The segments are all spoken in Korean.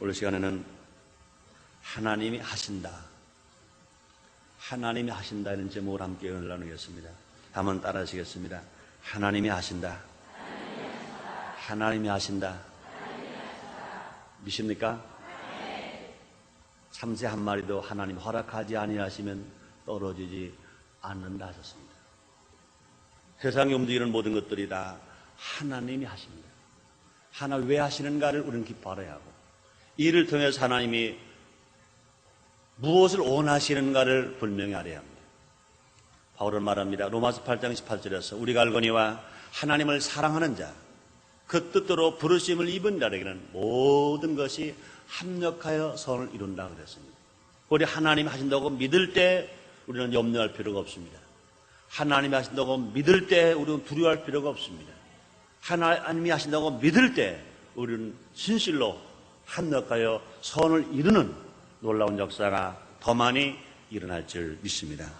오늘 시간에는 하나님이 하신다. 하나님이 하신다는 제목을 함께 은혜를 나누겠습니다. 한번 따라 하시겠습니다. 하나님이 하신다. 하나님이 하신다. 믿습니까? 참새 한 마리도 하나님 허락하지 아니하시면 떨어지지 않는다 하셨습니다. 세상에 움직이는 모든 것들이 다 하나님이 하십니다. 하나님 왜 하시는가를 우리는 기뻐해야 하고, 이를 통해서 하나님이 무엇을 원하시는가를 분명히 알아야 합니다. 바울은 말합니다. 로마서 8장 18절에서 우리가 알거니와 하나님을 사랑하는 자, 그 뜻대로 부르심을 입은 자에게는 모든 것이 합력하여 선을 이룬다고 그랬습니다. 우리 하나님이 하신다고 믿을 때 우리는 염려할 필요가 없습니다. 하나님이 하신다고 믿을 때 우리는 두려워할 필요가 없습니다. 하나님이 하신다고 믿을 때 우리는 진실로 합력하여 선을 이루는 놀라운 역사가 더 많이 일어날 줄 믿습니다.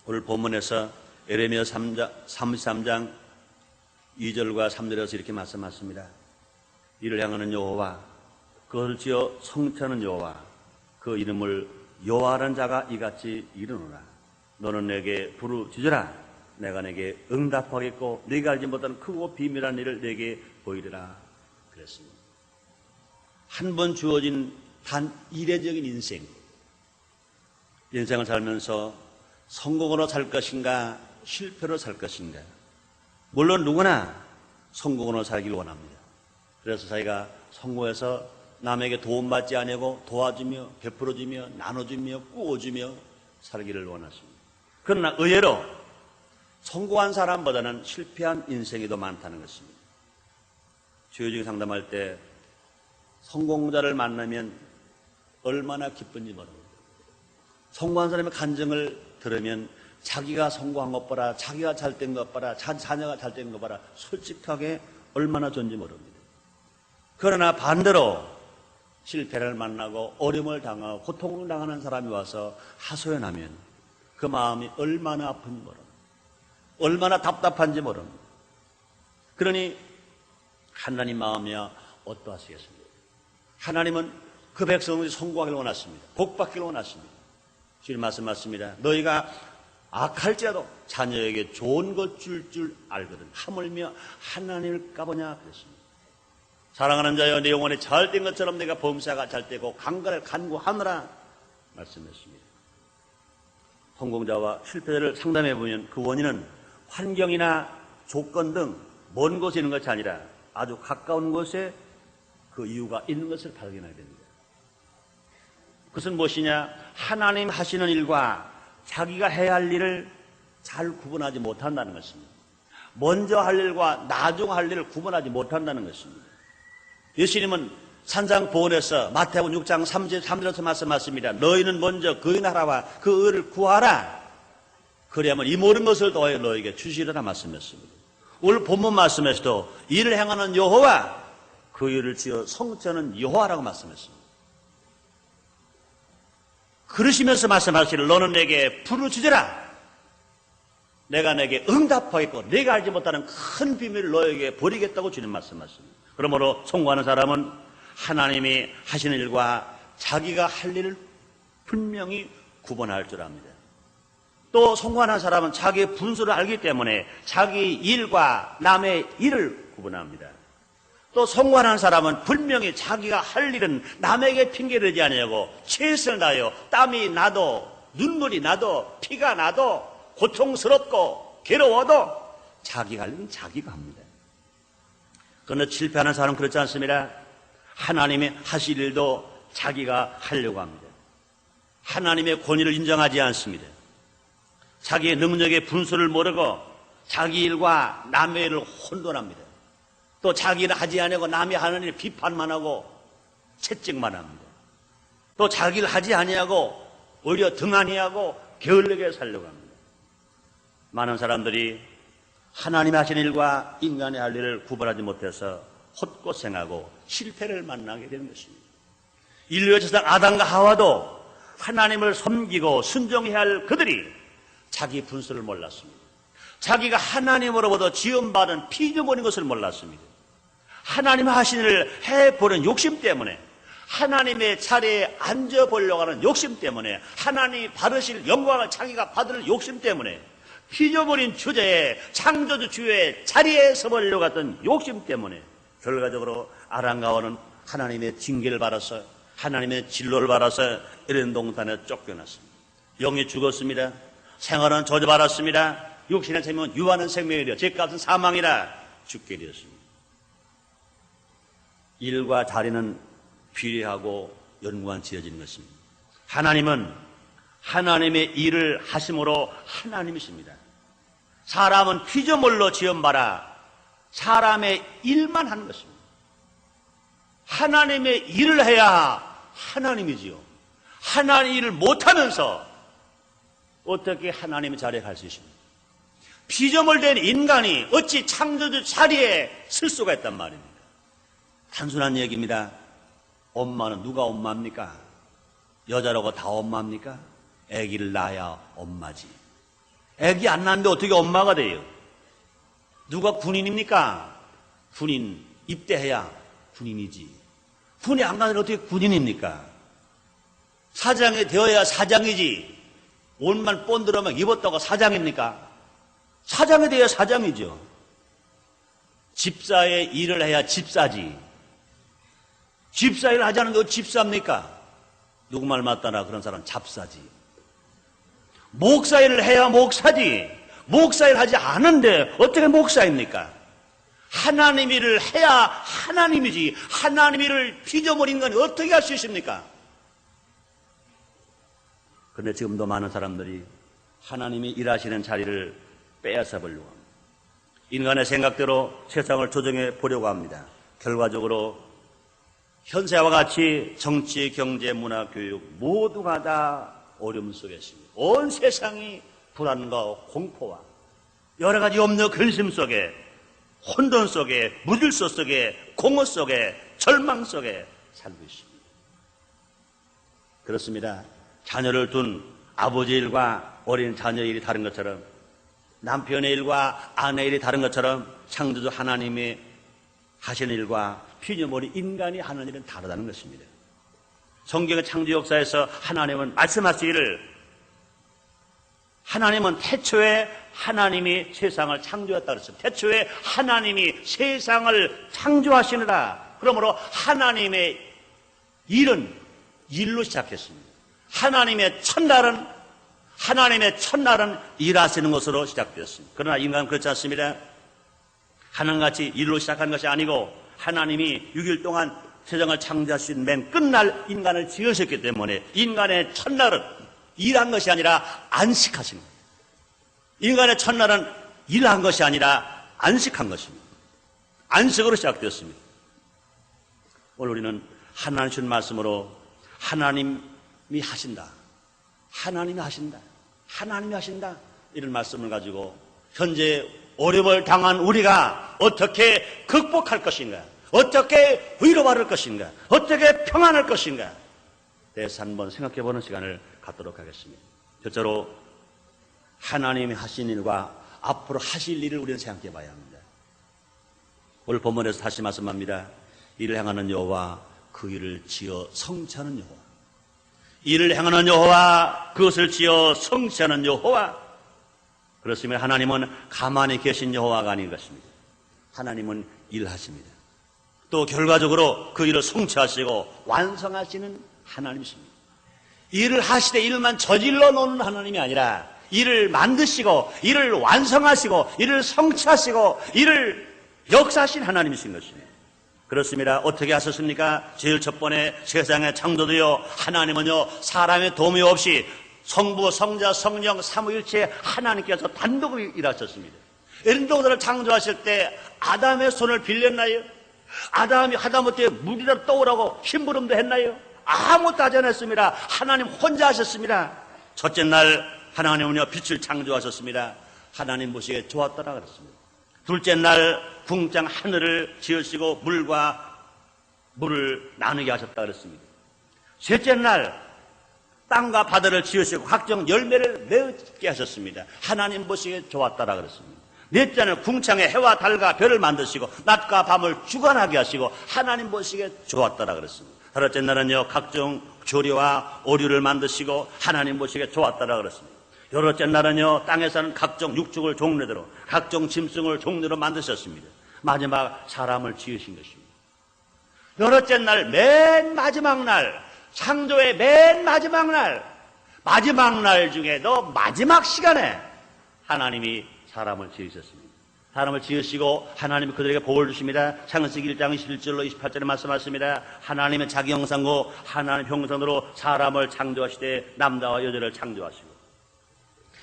오늘 본문에서 예레미야 33장 2절과 3절에서 이렇게 말씀하십니다. 이를 향하는 여호와, 그것을 지어 성취하는 여호와, 그 이름을 여호와라는 자가 이같이 이르노라. 너는 내게 부르짖으라. 내가 내게 응답하겠고 네가 알지 못하는 크고 비밀한 일을 내게 보이리라 그랬습니다. 한 번 주어진 단 이례적인 인생을 살면서 성공으로 살 것인가 실패로 살 것인가. 물론 누구나 성공으로 살기를 원합니다. 그래서 자기가 성공해서 남에게 도움받지 아니하고 도와주며 베풀어주며 나눠주며 꾸어주며 살기를 원하십니다. 그러나 의외로 성공한 사람보다는 실패한 인생이 더 많다는 것입니다. 주요적인 상담할 때 성공자를 만나면 얼마나 기쁜지 모릅니다. 성공한 사람의 간증을 들으면 자기가 성공한 것 봐라, 자기가 잘된 것 봐라, 자녀가 잘된 것 봐라, 솔직하게 얼마나 좋은지 모릅니다. 그러나 반대로 실패를 만나고 어려움을 당하고 고통을 당하는 사람이 와서 하소연하면 그 마음이 얼마나 아픈지 모릅니다. 얼마나 답답한지 모릅니다. 그러니 하나님 마음이야 어떠하시겠습니까? 하나님은 그 백성들이 성공하기를 원하십니다. 복받기를 원하십니다. 주님 말씀하십니다. 너희가 악할지라도 자녀에게 좋은 것 줄 알거든 하물며 하나님을 까보냐 그랬습니다. 사랑하는 자여, 내 영혼이 잘된 것처럼 내가 범사가 잘되고 강가를 간구하느라 말씀했습니다. 성공자와 실패자를 상담해보면 그 원인은 환경이나 조건 등 먼 곳에 있는 것이 아니라 아주 가까운 곳에 그 이유가 있는 것을 발견하게 됩니다. 그것은 무엇이냐? 하나님 하시는 일과 자기가 해야 할 일을 잘 구분하지 못한다는 것입니다. 먼저 할 일과 나중 할 일을 구분하지 못한다는 것입니다. 예수님은 산상보훈에서 마태복음 6장 3절에서 말씀하십니다. 너희는 먼저 그의 나라와 그 의를 구하라. 그래야만 이 모든 것을 더하여 너희에게 주시리라 말씀했습니다. 오늘 본문 말씀에서도 이를 행하는 여호와, 그 일을 지어 성취하는 여호와라고 말씀했습니다. 그러시면서 말씀하시기를 너는 내게 부르짖으라. 내가 내게 응답하겠고 내가 알지 못하는 큰 비밀을 너에게 버리겠다고 주님 말씀하십니다. 그러므로 성공하는 사람은 하나님이 하시는 일과 자기가 할 일을 분명히 구분할 줄 압니다. 또 성공하는 사람은 자기의 분수를 알기 때문에 자기 일과 남의 일을 구분합니다. 또 성공하는 사람은 분명히 자기가 할 일은 남에게 핑계를 대지 아니하고 최선을 다하여 땀이 나도 눈물이 나도 피가 나도 고통스럽고 괴로워도 자기가 할 일은 자기가 합니다. 그러나 실패하는 사람은 그렇지 않습니다. 하나님이 하실 일도 자기가 하려고 합니다. 하나님의 권위를 인정하지 않습니다. 자기의 능력의 분수를 모르고 자기 일과 남의 일을 혼돈합니다. 또 자기 일을 하지 아니하고 남이 하는 일 비판만 하고 채찍만 합니다. 또 자기 일 하지 아니하고 오히려 등한히하고 게을르게 살려고 합니다. 많은 사람들이 하나님이 하시는 일과 인간의 할 일을 구분하지 못해서 헛고생하고 실패를 만나게 되는 것입니다. 인류의 조상 아담과 하와도 하나님을 섬기고 순종해야 할 그들이 자기 분수를 몰랐습니다. 자기가 하나님으로부터 지음받은 피조물인 것을 몰랐습니다. 하나님 하신 일을 해보는 욕심 때문에 하나님의 자리에 앉아보려고 하는 욕심 때문에, 하나님이 받으실 영광을 자기가 받을 욕심 때문에, 잊어버린 주제에 창조주 주의 자리에 서보려고 했던 욕심 때문에 결과적으로 아랑가와는 하나님의 징계를 받아서, 하나님의 진로를 받아서 에덴 동산에 쫓겨났습니다. 영이 죽었습니다. 생활은 저주받았습니다. 육신의 생명은 유한한 생명이라 죄값은 사망이라 죽게 되었습니다. 일과 자리는 비례하고 연관 지어지는 것입니다. 하나님은 하나님의 일을 하심으로 하나님이십니다. 사람은 피조물로 지음받아 사람의 일만 하는 것입니다. 하나님의 일을 해야 하나님이지요. 하나님의 일을 못하면서 어떻게 하나님의 자리에 갈 수 있습니까? 피조물 된 인간이 어찌 창조주 자리에 쓸 수가 있단 말입니까? 단순한 얘기입니다. 엄마는 누가 엄마입니까? 여자라고 다 엄마입니까? 아기를 낳아야 엄마지. 아기 안 낳는데 어떻게 엄마가 돼요? 누가 군인입니까? 군인 입대해야 군인이지. 군이 안 가면 어떻게 군인입니까? 사장이 되어야 사장이지. 옷만 본드러면 입었다고 사장입니까? 사장이 되어야 사장이죠. 집사의 일을 해야 집사지. 집사 일을 하지 않는데 집사입니까? 누구 말 맞다나 그런 사람 잡사지. 목사 일을 해야 목사지. 목사 일 하지 않은데 어떻게 목사입니까? 하나님 일을 해야 하나님이지. 하나님 일을 피조물 인간이 어떻게 할 수 있습니까? 그런데 지금도 많은 사람들이 하나님이 일하시는 자리를 빼앗아 보려고 합니다. 인간의 생각대로 세상을 조정해 보려고 합니다. 결과적으로 현세와 같이 정치, 경제, 문화, 교육 모두가 다 어려움 속에 있습니다. 온 세상이 불안과 공포와 여러 가지 염려, 근심 속에, 혼돈 속에, 무질서 속에, 공허 속에, 절망 속에 살고 있습니다. 그렇습니다. 자녀를 둔 아버지 일과 어린 자녀의 일이 다른 것처럼, 남편의 일과 아내의 일이 다른 것처럼 창조주 하나님이 하시는 일과 피조물이 인간이 하는 일은 다르다는 것입니다. 성경의 창조 역사에서 하나님은 말씀하시기를, 하나님은 태초에 하나님이 세상을 창조했다 그랬습니다. 태초에 하나님이 세상을 창조하시느라. 그러므로 하나님의 일은 일로 시작했습니다. 하나님의 첫날은 일하시는 것으로 시작되었습니다. 그러나 인간은 그렇지 않습니다. 하나님같이 일로 시작한 것이 아니고 하나님이 6일 동안 세상을 창조하신 맨 끝날 인간을 지으셨기 때문에 인간의 첫날은 일한 것이 아니라 안식하신 거예요. 인간의 첫날은 일한 것이 아니라 안식한 것입니다. 안식으로 시작되었습니다. 오늘 우리는 하나님 주신 말씀으로 하나님이 하신다. 하나님이 하신다. 하나님이 하신다. 이런 말씀을 가지고 현재 어려움을 당한 우리가 어떻게 극복할 것인가? 어떻게 위로받을 것인가? 어떻게 평안할 것인가? 대해서 한번 생각해보는 시간을 갖도록 하겠습니다. 첫째로 하나님이 하신 일과 앞으로 하실 일을 우리는 생각해봐야 합니다. 오늘 본문에서 다시 말씀합니다. 이를 행하는 여호와 그 일을 지어 성취하는 여호와. 이를 행하는 여호와 그것을 지어 성취하는 여호와. 그렇습니다. 하나님은 가만히 계신 여호와가 아닌 것입니다. 하나님은 일하십니다. 또 결과적으로 그 일을 성취하시고 완성하시는 하나님이십니다. 일을 하시되 일만 저질러 놓는 하나님이 아니라 일을 만드시고 일을 완성하시고 일을 성취하시고 일을 역사하신 하나님이신 것입니다. 그렇습니다. 어떻게 하셨습니까? 제일 첫 번에 세상의 창조도요, 하나님은요 사람의 도움이 없이 성부, 성자, 성령, 삼위일체 하나님께서 단독으로 일하셨습니다. 에덴 동산을 창조하실 때 아담의 손을 빌렸나요? 아담이 하다못해 물이라도 떠오라고 심부름도 했나요? 아무것도 하지 않았습니다. 하나님 혼자 하셨습니다. 첫째 날 하나님은요 빛을 창조하셨습니다. 하나님 보시기에 좋았더라 그랬습니다. 둘째 날 궁창 하늘을 지으시고 물과 물을 나누게 하셨다 그랬습니다. 셋째 날 땅과 바다를 지으시고 각종 열매를 맺게 하셨습니다. 하나님 보시기에 좋았더라 그랬습니다. 넷째는 궁창에 해와 달과 별을 만드시고 낮과 밤을 주관하게 하시고 하나님 보시기에 좋았더라 그랬습니다. 다섯째 날은요, 각종 조류와 오류를 만드시고 하나님 보시기에 좋았더라 그랬습니다. 여섯째 날은요, 땅에 사는 각종 육축을 종류대로 각종 짐승을 종류로 만드셨습니다. 마지막 사람을 지으신 것입니다. 여섯째 날, 맨 마지막 날, 창조의 맨 마지막 날 중에도 마지막 시간에 하나님이 사람을 지으셨습니다. 사람을 지으시고 하나님이 그들에게 복을 주십니다. 창세기 1장 21절로 28절에 말씀하십니다. 하나님의 자기 형상고 하나님 형상으로 사람을 창조하시되 남자와 여자를 창조하시고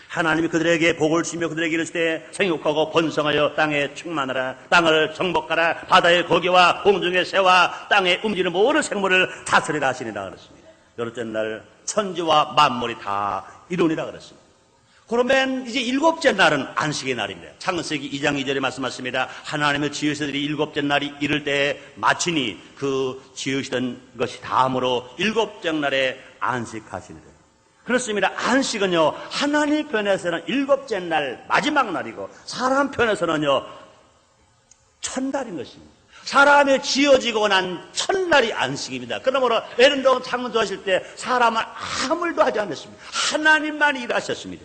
하나님이 그들에게 복을 주시며 그들에게 이르시되 생육하고 번성하여 땅에 충만하라. 땅을 정복하라. 바다의 고기와 공중의 새와 땅에 움직이는 모든 생물을 다스리라 하시니라 그랬습니다. 여섯째 날 천지와 만물이 다 이루니라 그랬습니다. 그러면 이제 일곱째 날은 안식의 날입니다. 창세기 2장 2절에 말씀하십니다. 하나님의 지으시더니 일곱째 날이 이를 때에 마치니 그 지으시던 것이 다음으로 일곱째 날에 안식하시니라. 그렇습니다. 안식은요, 하나님 편에서는 일곱째 날 마지막 날이고 사람 편에서는요 첫날인 것입니다. 사람이 지어지고 난 첫날이 안식입니다. 그러므로 에덴동 창조하실 때 사람은 아무 일도 하지 않았습니다. 하나님만 일하셨습니다.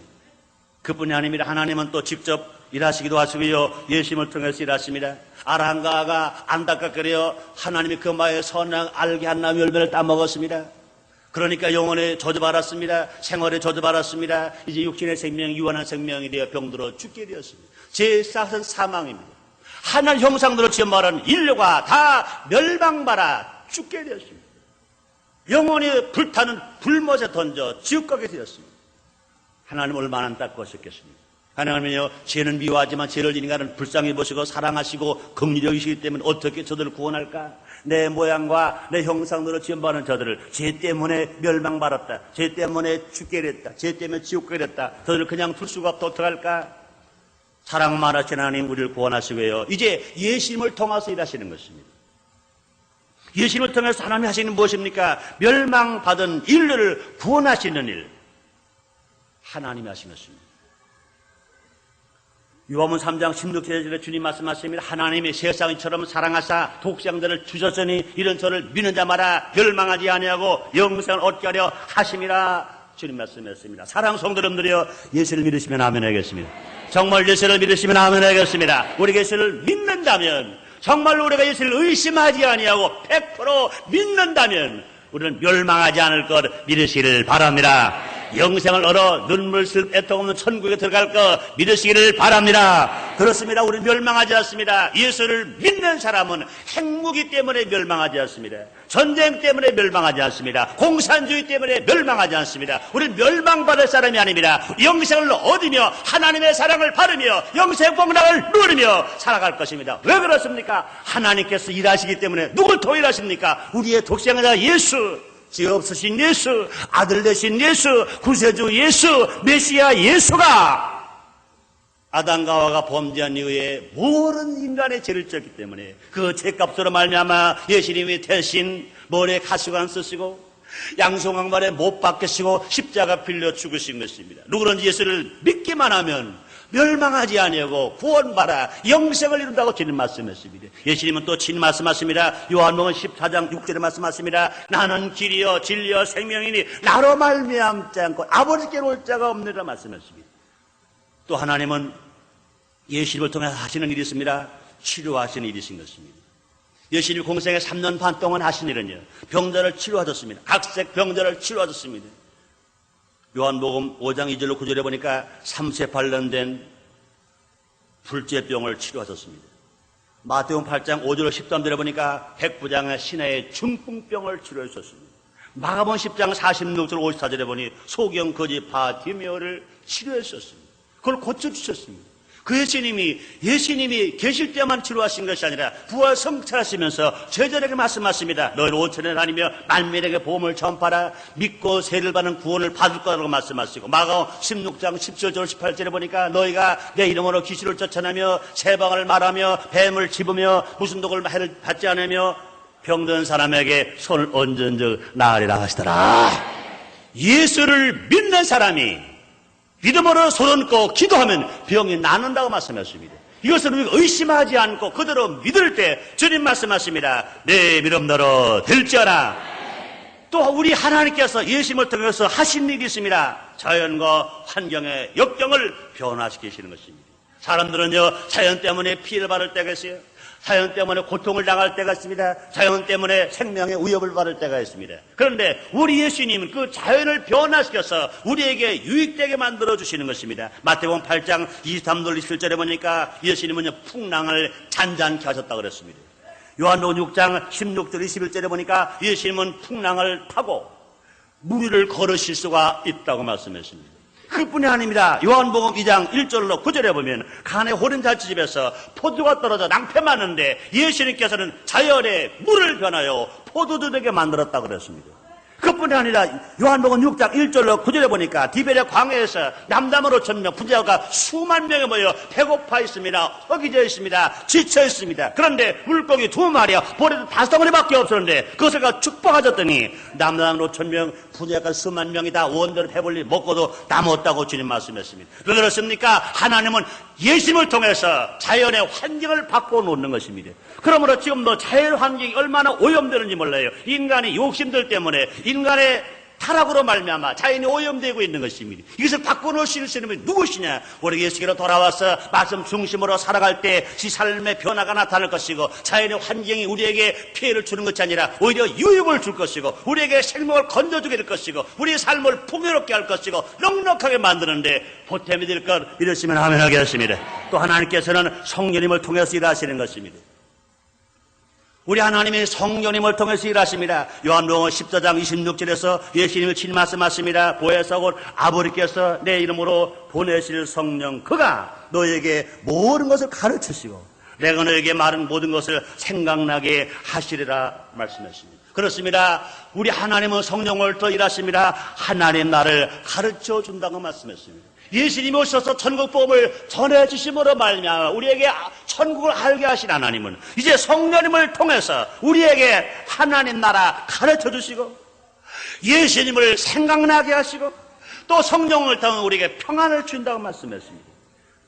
그뿐이 아닙니다. 하나님은 또 직접 일하시기도 하시고요, 예수님을 통해서 일하십니다. 아랑가가 안타깝게요, 하나님이 그 마에 선악 알게 한 나무 열매를 따먹었습니다. 그러니까 영혼에 저주받았습니다. 생활에 저주받았습니다. 이제 육신의 생명이 유한한 생명이 되어 병들어 죽게 되었습니다. 제4은 사망입니다. 하나님 형상대로 지은 말은 인류가 다 멸망받아 죽게 되었습니다. 영혼이 불타는 불못에 던져 지옥 가게 되었습니다. 하나님 얼마나 안타까우셨겠습니까? 하나님은요, 죄는 미워하지만 죄를 인간은 불쌍히 보시고 사랑하시고 긍휼히 여기시기 때문에 어떻게 저들을 구원할까? 내 모양과 내 형상으로 지음받은 저들을 죄 때문에 멸망받았다, 죄 때문에 죽게 됐다, 죄 때문에 지옥 가게 됐다, 저들을 그냥 둘 수가 없다, 어떡할까? 사랑만 하신 하나님 우리를 구원하시고요, 이제 예수님을 통해서 일하시는 것입니다. 예수님을 통해서 하나님이 하시는 무엇입니까? 멸망받은 인류를 구원하시는 일, 하나님이 하신 것입니다. 요한복음 3장 16절에 주님 말씀하십니다. 하나님이 세상처럼 사랑하사 독생자를 주셨으니 이런 저를 믿는 자마다 멸망하지 아니하고 영생을 얻게 하려 하심이라 주님 말씀했습니다. 사랑 성도님들이여, 예수를 믿으시면 아멘 하겠습니다. 정말 예수를 믿으시면 아멘 하겠습니다. 우리가 예수를 믿는다면, 정말로 우리가 예수를 의심하지 아니하고 100% 믿는다면 우리는 멸망하지 않을 것 믿으시기를 바랍니다. 영생을 얻어 눈물 슬 애통 없는 천국에 들어갈 것 믿으시기를 바랍니다. 그렇습니다. 우리는 멸망하지 않습니다. 예수를 믿는 사람은 핵무기 때문에 멸망하지 않습니다. 전쟁 때문에 멸망하지 않습니다. 공산주의 때문에 멸망하지 않습니다. 우리는 멸망받을 사람이 아닙니다. 영생을 얻으며 하나님의 사랑을 받으며 영생 복락을 누리며 살아갈 것입니다. 왜 그렇습니까? 하나님께서 일하시기 때문에. 누굴 통해 일하십니까? 우리의 독생자 예수, 죄 없으신 예수, 아들 되신 예수, 구세주 예수, 메시아 예수가 아담과 하와가 범죄한 이후에 모든 인간의 죄를 졌기 때문에 그 죄값으로 말미암아 예수님이 대신 머리에 가시관 쓰시고 양송왕발에 못 박히시고 십자가 빌려 죽으신 것입니다. 누구든지 예수를 믿기만 하면 멸망하지 아니하고 구원받아 영생을 이룬다고 주님 말씀했습니다. 예수님은 또 친 말씀하십니다. 요한복음 14장 6절에 말씀하십니다. 나는 길이요 진리요 생명이니 나로 말미암지 않고 아버지께로 올 자가 없느라 말씀했습니다. 또 하나님은 예수님을 통해 하시는 일이 있습니다. 치료하시는 일이신 것입니다. 예수님이 공생에 3년 반 동안 하신 일은요, 병자를 치료하셨습니다. 각색 병자를 치료하셨습니다. 요한복음 5장 2절로 9절에 보니까 3세 8년 된 불제병을 치료하셨습니다. 마태복음 8장 5절로 13절에 보니까 백부장의 시내의 중풍병을 치료하셨습니다. 마가복음 10장 46절 54절에 보니 소경 거지 바티메오를 치료했었습니다. 그걸 고쳐주셨습니다. 그 예수님이 계실 때만 치료하신 것이 아니라 부활 성찰하시면서 제자에게 말씀하십니다. 너희는 온천에 다니며 만민에게 복음을 전파하라. 믿고 세를 받는 구원을 받을 거라고 말씀하시고, 마가복음 16장 17절 18절에 보니까 너희가 내 이름으로 귀신을 쫓아내며 세방을 말하며 뱀을 집으며 무슨 독을 받지 않으며 병든 사람에게 손을 얹은 즉 나으리라 하시더라. 예수를 믿는 사람이 믿음으로 손얹고 기도하면 병이 낫는다고 말씀하십니다. 이것을 우리가 의심하지 않고 그대로 믿을 때 주님 말씀하십니다. 내 믿음 너로 될지어다. 또 우리 하나님께서 예수님을 통해서 하신 일이 있습니다. 자연과 환경의 역경을 변화시키시는 것입니다. 사람들은요, 자연 때문에 피해를 받을 때가 있어요. 자연 때문에 고통을 당할 때가 있습니다. 자연 때문에 생명의 위협을 받을 때가 있습니다. 그런데 우리 예수님은 그 자연을 변화시켜서 우리에게 유익되게 만들어주시는 것입니다. 마태복음 8장 23절 27절에 보니까 예수님은 풍랑을 잔잔케 하셨다고 그랬습니다. 요한복음 6장 16절 21절에 보니까 예수님은 풍랑을 타고 물 위를 걸으실 수가 있다고 말씀했습니다. 그뿐이 아닙니다. 요한복음 2장 1절로 9절에 보면 가나의 호른잔치집에서 포도가 떨어져 낭패 많은데 예수님께서는 자연의 물을 변하여 포도주되게 만들었다고 그랬습니다. 그뿐이 아니라 요한복음 6장 1절로 9절에 보니까 디베레 광야에서 남담으로 5,000명 부자가 수만 명이 모여 배고파 있습니다. 허기져 있습니다. 지쳐 있습니다. 그런데 물고기 2마리와 보리도 5마리밖에 없었는데 그것을 축 빠졌더니 남담으로 5,000명 부자가 수만 명이 다 원대로 배불리 먹고도 남았다고 주님 말씀했습니다. 왜 그렇습니까? 하나님은 예수님을 통해서 자연의 환경을 바꿔놓는 것입니다. 그러므로 지금도 자연 환경이 얼마나 오염되는지 몰라요. 인간의 욕심들 때문에 인간의 타락으로 말미암아 자연이 오염되고 있는 것입니다. 이것을 바꿔놓으실 수 있는 분이 누구시냐? 우리 예수께로 돌아와서 말씀 중심으로 살아갈 때 지 삶의 변화가 나타날 것이고 자연의 환경이 우리에게 피해를 주는 것이 아니라 오히려 유익을 줄 것이고 우리에게 생명을 건져주게 될 것이고 우리의 삶을 풍요롭게 할 것이고 넉넉하게 만드는데 보탬이 될 것 믿으시면 아멘 하겠습니다. 또 하나님께서는 성령님을 통해서 일하시는 것입니다. 우리 하나님이 성령님을 통해서 일하십니다. 요한복음 14장 26절에서 예수님이 친히 말씀하십니다. 보혜사 곧 아버지께서 내 이름으로 보내실 성령 그가 너에게 모든 것을 가르치시고 내가 너에게 말한 모든 것을 생각나게 하시리라 말씀하십니다. 그렇습니다. 우리 하나님은 성령을 더 일하십니다. 하나님 나를 가르쳐 준다고 말씀했습니다. 예수님이 오셔서 천국 복음을 전해주심으로 말미암아 우리에게 천국을 알게 하신 하나님은 이제 성령님을 통해서 우리에게 하나님 나라 가르쳐 주시고 예수님을 생각나게 하시고 또 성령을 통해 우리에게 평안을 준다고 말씀했습니다.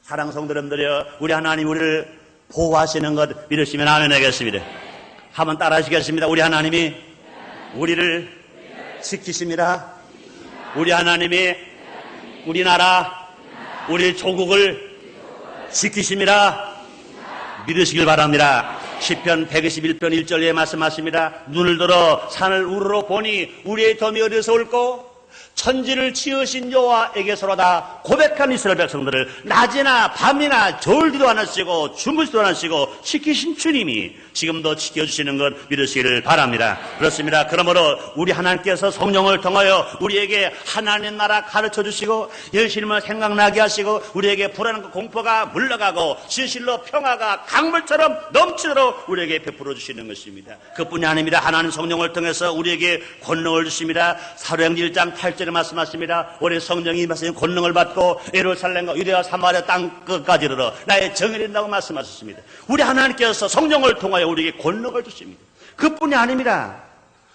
사랑하는 성도 여러분들이여, 우리 하나님 우리를 보호하시는 것 믿으시면 아멘 하겠습니다. 한번 따라 하시겠습니다. 우리 하나님이 우리를 지키십니다. 우리 하나님이 우리나라, 우리 조국을 지키십니다. 믿으시길 바랍니다. 시편 121편 1절에 말씀하십니다. 눈을 들어 산을 우러러 보니 우리의 덤이 어디서 올꼬? 천지를 지으신 여호와에게서로다. 고백한 이스라엘 백성들을 낮이나 밤이나 졸지도 않으시고 주무시도 않으시고 지키신 주님이 지금도 지켜주시는 것 믿으시기를 바랍니다. 그렇습니다. 그러므로 우리 하나님께서 성령을 통하여 우리에게 하나님 나라 가르쳐 주시고 예수님을 생각나게 하시고 우리에게 불안과 공포가 물러가고 진실로 평화가 강물처럼 넘치도록 우리에게 베풀어 주시는 것입니다. 그뿐이 아닙니다. 하나님 성령을 통해서 우리에게 권능을 주십니다. 사도행전 1장 8절에 말씀하십니다. 우리 성령이 임하신 권능을 받고 예루살렘과 유대와 사마리아 땅 끝까지 이르러 나의 정이 된다고 말씀하셨습니다. 우리 하나님께서 성령을 통하여 우리에게 권능을 주십니다. 그뿐이 아닙니다.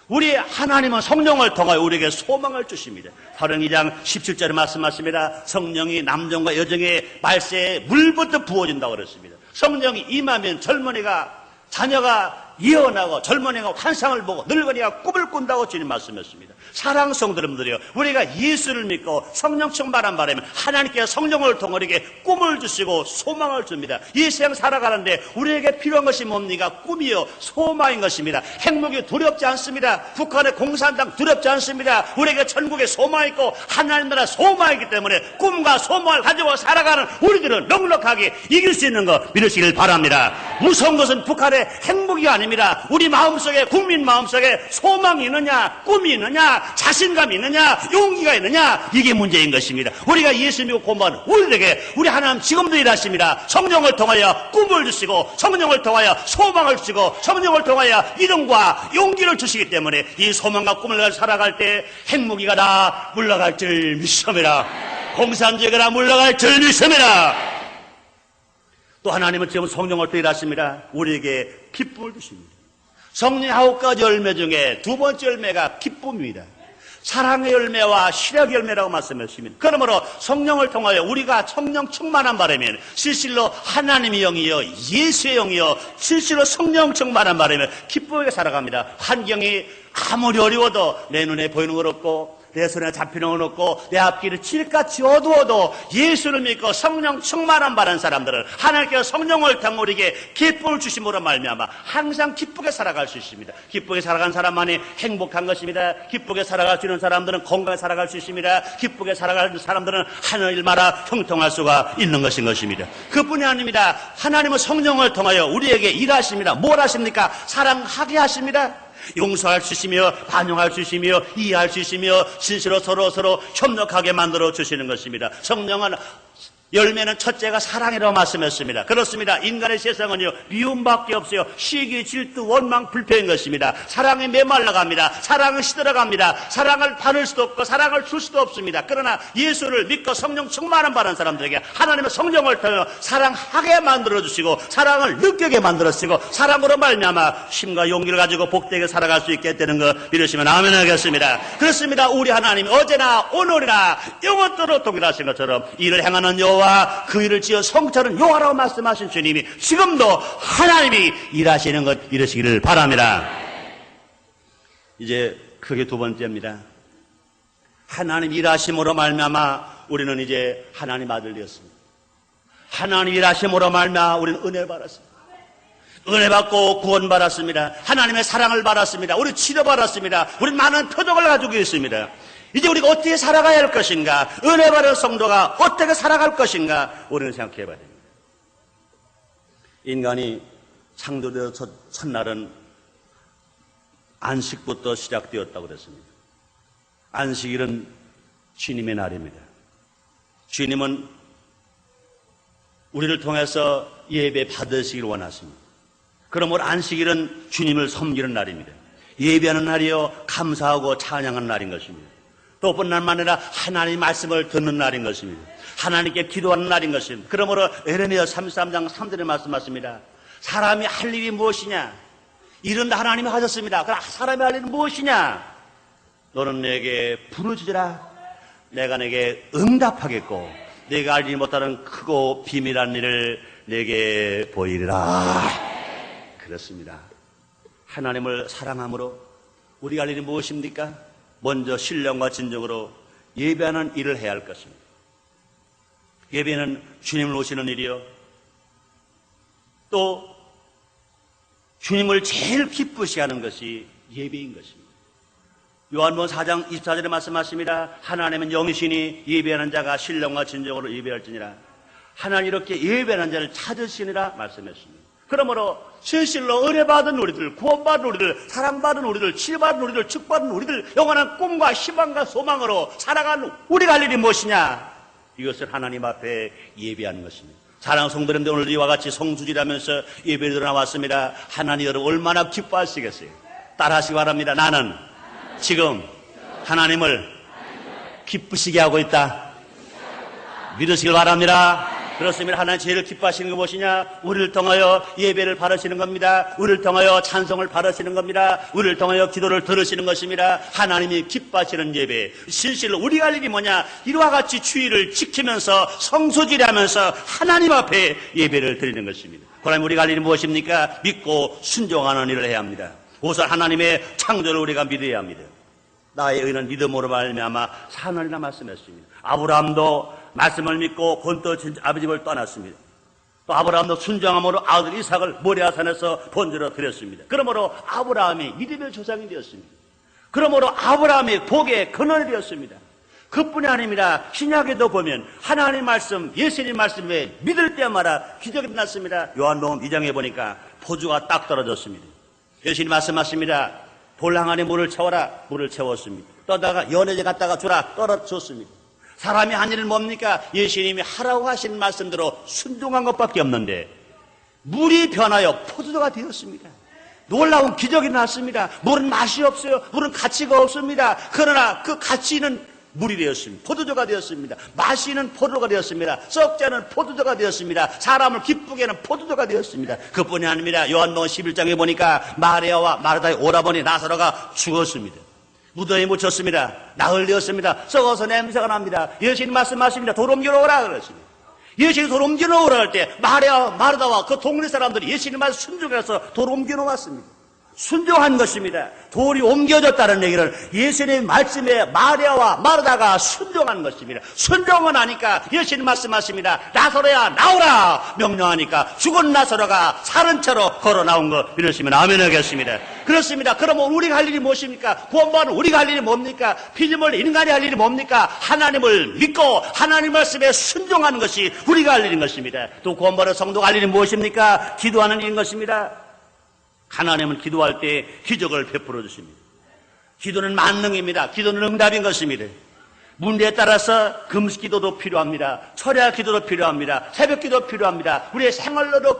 우리 하나님은 성령을 통하여 우리에게 소망을 주십니다. 사도행전 2장 17절에 말씀하십니다. 성령이 남정과 여정의 말세에 물부터 부어진다고 그랬습니다. 성령이 임하면 젊은이가 자녀가 예언하고 젊은이가 환상을 보고 늙은이가 꿈을 꾼다고 주님 말씀했습니다. 사랑하는 성도 여러분들이요, 우리가 예수를 믿고 성령 충만한 바람에 하나님께서 성령을 통해 우리에게 꿈을 주시고 소망을 줍니다. 이 세상 살아가는데 우리에게 필요한 것이 뭡니까? 꿈이요 소망인 것입니다. 행복이 두렵지 않습니다. 북한의 공산당 두렵지 않습니다. 우리에게 천국에 소망이 있고 하나님 나라 소망이 있기 때문에 꿈과 소망을 가지고 살아가는 우리들은 넉넉하게 이길 수 있는 것 믿으시길 바랍니다. 무서운 것은 북한의 행복이 아닙니다. 우리 마음속에, 국민 마음속에 소망이 있느냐, 꿈이 있느냐, 자신감이 있느냐, 용기가 있느냐, 이게 문제인 것입니다. 우리가 예수 믿고 공부하는 우리에게 우리 하나님 지금도 일하십니다. 성령을 통하여 꿈을 주시고 성령을 통하여 소망을 주시고 성령을 통하여 이름과 용기를 주시기 때문에 이 소망과 꿈을 가지고 살아갈 때 행복이가 다 물러갈 줄 믿습니다. 공산주의가 다 물러갈 줄 믿습니다. 또 하나님은 지금 성령을 통해 일하십니다. 우리에게 기쁨을 주십니다. 성령 9가지 열매 중에 두 번째 열매가 기쁨입니다. 사랑의 열매와 실력의 열매라고 말씀하십니다. 그러므로 성령을 통하여 우리가 성령 충만한 바라면 실실로 하나님의 영이요 예수의 영이요 실실로 성령 충만한 바라면 기쁘게 살아갑니다. 환경이 아무리 어려워도 내 눈에 보이는 건 없고 내 손에 잡히는 건 없고 내 앞길을 칠같이 어두워도 예수를 믿고 성령 충만한 바라는 사람들은 하나님께서 성령을 통해 우리에게 기쁨을 주심으로 말미암아 항상 기쁘게 살아갈 수 있습니다. 기쁘게 살아간 사람만이 행복한 것입니다. 기쁘게 살아갈 수 있는 사람들은 건강하게 살아갈 수 있습니다. 기쁘게 살아갈 사람들은 하늘마다 형통할 수가 있는 것입니다. 그뿐이 아닙니다. 하나님은 성령을 통하여 우리에게 일하십니다. 뭘 하십니까? 사랑하게 하십니다. 용서할 수 있으며 반영할 수 있으며 이해할 수 있으며 진실로 서로 협력하게 만들어 주시는 것입니다. 성령은 열매는 첫째가 사랑이라고 말씀했습니다. 그렇습니다. 인간의 세상은요 미움밖에 없어요. 시기, 질투, 원망, 불평인 것입니다. 사랑에 메말라갑니다. 사랑은 시들어갑니다. 사랑을 받을 수도 없고 사랑을 줄 수도 없습니다. 그러나 예수를 믿고 성령 충만한 바라는 사람들에게 하나님의 성령을 통해 사랑하게 만들어주시고 사랑을 느끼게 만들어주시고 사랑으로 말미암아 힘과 용기를 가지고 복되게 살아갈 수 있게 되는 거 믿으시면 아멘 하겠습니다. 그렇습니다. 우리 하나님이 어제나 오늘이나 영원토록 동일하신 것처럼 이를 행하는 여호와 그 일을 지어 성취하는 여호와라고 말씀하신 주님이 지금도 하나님이 일하시는 것 이러시기를 바랍니다. 이제 그게 두 번째입니다. 하나님 일하심으로 말미암아 우리는 이제 하나님 아들 되었습니다. 하나님 일하심으로 말미암아 우리는 은혜 받았습니다. 은혜 받고 구원 받았습니다. 하나님의 사랑을 받았습니다. 우리 치료 받았습니다. 우리 많은 표적을 가지고 있습니다. 이제 우리가 어떻게 살아가야 할 것인가? 은혜 받은 성도가 어떻게 살아갈 것인가? 우리는 생각해 봐야 됩니다. 인간이 창조되어 첫날은 안식부터 시작되었다고 그랬습니다. 안식일은 주님의 날입니다. 주님은 우리를 통해서 예배 받으시기를 원하십니다. 그러므로 안식일은 주님을 섬기는 날입니다. 예배하는 날이요 감사하고 찬양하는 날인 것입니다. 또 뿐만 아니라 하나님의 말씀을 듣는 날인 것입니다. 하나님께 기도하는 날인 것입니다. 그러므로 에레미야 33장 3절에 말씀하십니다. 사람이 할 일이 무엇이냐? 일은 하나님이 하셨습니다. 그럼 사람이 할 일은 무엇이냐? 너는 내게 부르짖으라. 내가 내게 응답하겠고 내가 알지 못하는 크고 비밀한 일을 내게 보이리라. 그렇습니다. 하나님을 사랑함으로 우리가 할 일이 무엇입니까? 먼저 신령과 진정으로 예배하는 일을 해야 할 것입니다. 예배는 주님을 오시는 일이요. 또 주님을 제일 기쁘시게 하는 것이 예배인 것입니다. 요한복음 4장 24절에 말씀하십니다. 하나님은 영이시니 예배하는 자가 신령과 진정으로 예배할지니라. 하나님 이렇게 예배하는 자를 찾으시니라 말씀했습니다. 그러므로 진실로 은혜받은 우리들, 구원받은 우리들, 사랑받은 우리들, 치유받은 우리들, 축복받은 우리들, 영원한 꿈과 희망과 소망으로 살아가는 우리가 할 일이 무엇이냐? 이것을 하나님 앞에 예배하는 것입니다. 사랑하는 성도님들, 오늘 이와 같이 성수지라면서 예배를 나왔습니다. 하나님 여러분 얼마나 기뻐하시겠어요? 따라하시기 바랍니다. 나는 지금 하나님을 기쁘시게 하고 있다. 믿으시길 바랍니다. 그렇습니다. 하나님 제일 기뻐하시는 게 무엇이냐? 우리를 통하여 예배를 바라시는 겁니다. 우리를 통하여 찬송을 바라시는 겁니다. 우리를 통하여 기도를 들으시는 것입니다. 하나님이 기뻐하시는 예배. 실실로 우리가 할 일이 뭐냐? 이와 같이 주의를 지키면서 성소지하면서 하나님 앞에 예배를 드리는 것입니다. 그러면 우리가 할 일이 무엇입니까? 믿고 순종하는 일을 해야 합니다. 우선 하나님의 창조를 우리가 믿어야 합니다. 나의 의는 믿음으로 말미암아 사느니라 말씀했습니다. 아브라함도 말씀을 믿고 본토 아버지를 떠났습니다. 또 아브라함도 순종함으로 아들 이삭을 모리아산에서 번제로 드렸습니다. 그러므로 아브라함이 믿음의 조상이 되었습니다. 그러므로 아브라함이 복의 근원이 되었습니다. 그뿐이 아닙니다. 신약에도 보면 하나님 말씀, 예수님 말씀에 믿을 때마다 기적이 났습니다. 요한복음 2장에 보니까 포주가 딱 떨어졌습니다. 예수님 말씀하십니다. 돌랑 안에 물을 채워라. 물을 채웠습니다. 떠다가 연회제 갖다가 주라. 떨어졌습니다. 사람이 한 일은 뭡니까? 예수님이 하라고 하신 말씀대로 순종한 것밖에 없는데 물이 변하여 포도주가 되었습니다. 놀라운 기적이 났습니다. 물은 맛이 없어요. 물은 가치가 없습니다. 그러나 그 가치 있는 물이 되었습니다. 포도주가 되었습니다. 맛이 있는 포도주가 되었습니다. 썩지 않은 포도주가 되었습니다. 사람을 기쁘게 하는 포도주가 되었습니다. 그뿐이 아닙니다. 요한복음 11장에 보니까 마리아와 마르다의 오라버니 나사로가 죽었습니다. 무덤에 묻혔습니다. 나흘 되었습니다. 썩어서 냄새가 납니다. 예수님 말씀하십니다. 돌 옮기러 오라 그러십니다. 예수님이 돌 옮기러 오라 할 때 마르다와 그 동네 사람들이 예수님 말씀 순종해서 돌 옮기러 왔습니다. 순종한 것입니다. 돌이 옮겨졌다는 얘기를 예수님의 말씀에 마리아와 마르다가 순종한 것입니다. 순종을 하니까 예수님 말씀하십니다. 나사로야 나오라 명령하니까 죽은 나사로가 사는 채로 걸어 나온 거 이러시면 아멘 하겠습니다. 그렇습니다. 그러면 우리가 할 일이 무엇입니까? 구원받은 우리가 할 일이 뭡니까? 피조물 인간이 할 일이 뭡니까? 하나님을 믿고 하나님 말씀에 순종하는 것이 우리가 할 일인 것입니다. 또 구원받은 성도가 할 일이 무엇입니까? 기도하는 일인 것입니다. 하나님은 기도할 때 기적을 베풀어 주십니다. 기도는 만능입니다. 기도는 응답인 것입니다. 문제에 따라서 금식 기도도 필요합니다. 철야 기도도 필요합니다. 새벽 기도 필요합니다. 우리의 생활로도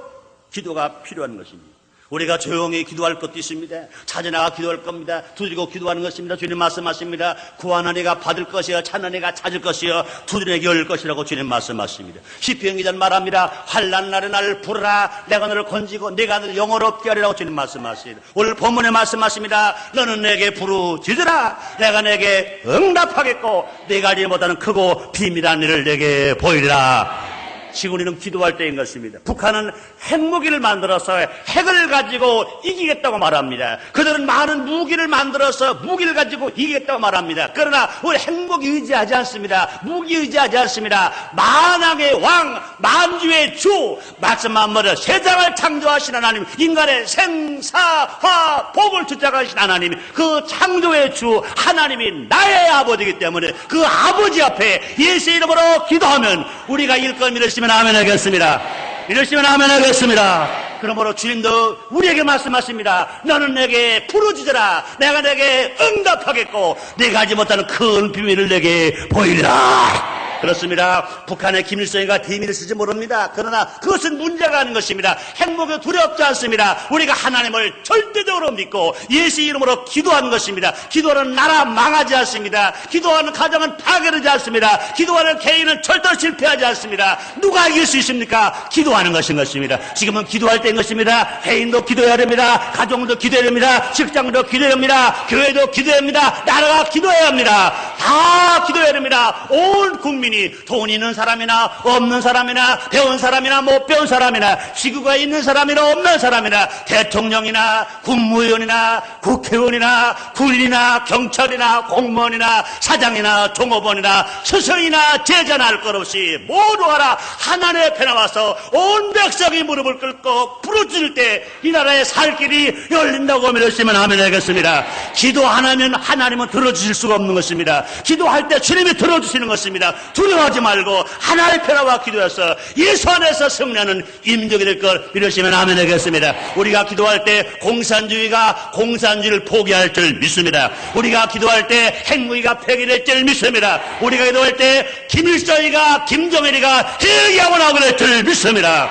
기도가 필요한 것입니다. 우리가 조용히 기도할 것도 있습니다. 찾아나가 기도할 겁니다. 두드리고 기도하는 것입니다. 주님 말씀하십니다. 구하는 이가 받을 것이요 찾는 이가 찾을 것이요 두드리는 이가 열릴 것이라고 주님 말씀하십니다. 시편 기자는 말합니다. 환난 날에 나를 부르라. 내가 너를 건지고 내가 너를 영원롭게 하리라고 주님 말씀하십니다. 오늘 본문에 말씀하십니다. 너는 내게 부르짖으라. 내가 내게 응답하겠고 내가 알지 못하는 크고 비밀한 일을 내게 보이리라. 지금 우리는 기도할 때인 것입니다. 북한은 핵무기를 만들어서 핵을 가지고 이기겠다고 말합니다. 그들은 많은 무기를 만들어서 무기를 가지고 이기겠다고 말합니다. 그러나 우리 핵무기 의지하지 않습니다. 무기 의지하지 않습니다. 만왕의 왕, 만주의 주, 말씀만 뭐려 세상을 창조하신 하나님, 인간의 생사화 복을 주장하신 하나님, 그 창조의 주 하나님이 나의 아버지이기 때문에 그 아버지 앞에 예수의 이름으로 기도하면 우리가 일걸 이러시면 아멘 하겠습니다. 이러시면 아멘 하겠습니다. 그러므로 주님도 우리에게 말씀하십니다. 너는 내게 부르짖으라. 내가 내게 응답하겠고 내가 하지 못하는 큰 비밀을 내게 보이리라. 그렇습니다. 북한의 김일성이가 비밀을 쓰지 모릅니다. 그러나 그것은 문제가 아닌 것입니다. 행복이 두렵지 않습니다. 우리가 하나님을 절대적으로 믿고 예수 이름으로 기도하는 것입니다. 기도하는 나라 망하지 않습니다. 기도하는 가정은 파괴되지 않습니다. 기도하는 개인은 절대로 실패하지 않습니다. 누가 이길 수 있습니까? 기도하는 것인 것입니다. 지금은 기도할 때인 것입니다. 개인도 기도해야 됩니다. 가정도 기도해야 됩니다. 직장도 기도해야 됩니다. 교회도 기도해야 됩니다. 나라가 기도해야 합니다. 다 기도해야 됩니다. 온 국민 돈 있는 사람이나 없는 사람이나 배운 사람이나 못 배운 사람이나 지구가 있는 사람이나 없는 사람이나 대통령이나 국무위원이나 국회의원이나 군인이나 경찰이나 공무원이나 사장이나 종업원이나 스승이나 제자나 할 것 없이 모두 하라. 하나님 앞에 나와서 온 백성이 무릎을 꿇고 부르짖을 때 이 나라의 살 길이 열린다고 믿으시면 아멘 하겠습니다. 기도 안 하면 하나님은 들어주실 수가 없는 것입니다. 기도할 때 주님이 들어주시는 것입니다. 두려워하지 말고 하나님 편하와 기도해서 예수 안에서 승리하는 임적이 될 걸 믿으시면 아멘 하겠습니다. 우리가 기도할 때 공산주의를 포기할 줄 믿습니다. 우리가 기도할 때 핵무기가 폐기될 줄 믿습니다. 우리가 기도할 때 김일성이가 김정일이가 회개하고 나오게 될 줄 믿습니다.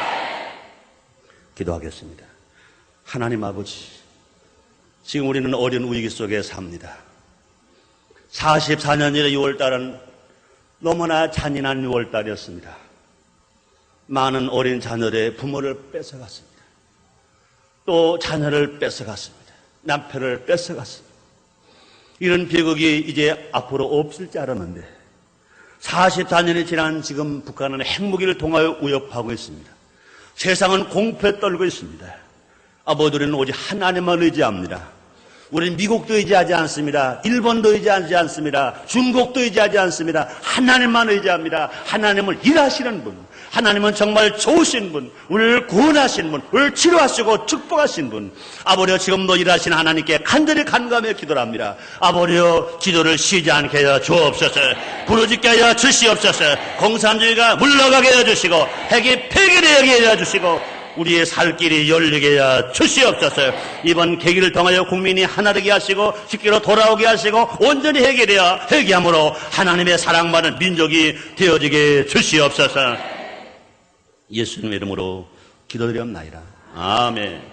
기도하겠습니다. 하나님 아버지, 지금 우리는 어려운 위기 속에 삽니다. 44년 전의 6월달은 너무나 잔인한 6월달이었습니다. 많은 어린 자녀들의 부모를 뺏어갔습니다. 또 자녀를 뺏어갔습니다. 남편을 뺏어갔습니다. 이런 비극이 이제 앞으로 없을 줄 알았는데 44년이 지난 지금 북한은 핵무기를 통하여 위협하고 있습니다. 세상은 공포에 떨고 있습니다. 아버지는 오직 하나님만 의지합니다. 우리는 미국도 의지하지 않습니다. 일본도 의지하지 않습니다. 중국도 의지하지 않습니다. 하나님만 의지합니다. 하나님을 일하시는 분, 하나님은 정말 좋으신 분, 우리를 구원하신 분, 우리를 치료하시고 축복하신 분, 아버지여 지금도 일하시는 하나님께 간절히 간구하며 기도를 합니다. 아버지여 기도를 쉬지 않게 하여 주옵소서. 부르짖게 하여 주시옵소서. 공산주의가 물러가게 하여 주시고 핵이 폐기되게 하여 주시고 우리의 살 길이 열리게 하여 주시옵소서. 이번 계기를 통하여 국민이 하나 되게 하시고 십계로 돌아오게 하시고 온전히 해결되어 회개함으로 하나님의 사랑받는 민족이 되어지게 주시옵소서. 예수님의 이름으로 기도드리옵나이다. 아멘.